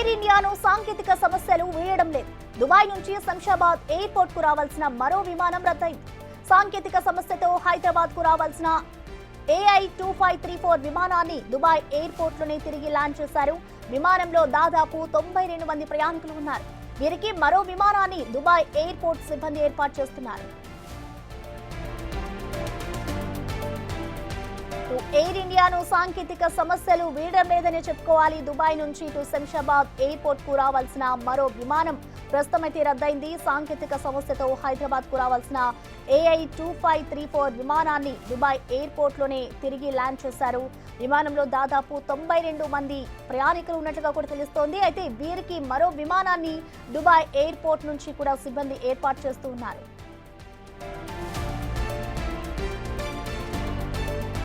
Air ఇండియాను సాంకేతిక సమస్యలు వీడడం లేదు. దుబాయ్ నుంచి శంషాబాద్ ఎయిర్పోర్ట్ కు రావాల్సిన మరో విమానం రద్దయింది. సాంకేతిక సమస్యతో హైదరాబాద్ కు రావాల్సిన AI2534 విమానాన్ని దుబాయ్ ఎయిర్పోర్ట్ లోనే తిరిగి ల్యాండ్ చేశారు. విమానంలో దాదాపు 92 మంది ప్రయాణికులు ఉన్నారు. వీరికి మరో విమానాన్ని దుబాయ్ ఎయిర్పోర్ట్ సిబ్బంది ఏర్పాటు చేస్తున్నారు. ఎయిర్ ఇండియాను సాంకేతిక సమస్యలు వీడడం లేదని చెప్పుకోవాలి. దుబాయ్ నుంచి ఇటు శంషాబాద్ ఎయిర్పోర్ట్ కు రావాల్సిన మరో విమానం ప్రస్తుతం అయితే రద్దయింది. సాంకేతిక సమస్యతో హైదరాబాద్ కు రావాల్సిన AI2534 విమానాన్ని దుబాయ్ ఎయిర్పోర్ట్ లోనే తిరిగి ల్యాండ్ చేశారు. విమానంలో దాదాపు 92 మంది ప్రయాణికులు ఉన్నట్లుగా కూడా తెలుస్తోంది. అయితే వీరికి మరో విమానాన్ని దుబాయ్ ఎయిర్పోర్ట్ నుంచి కూడా సిబ్బంది ఏర్పాటు చేస్తూ ఉన్నారు.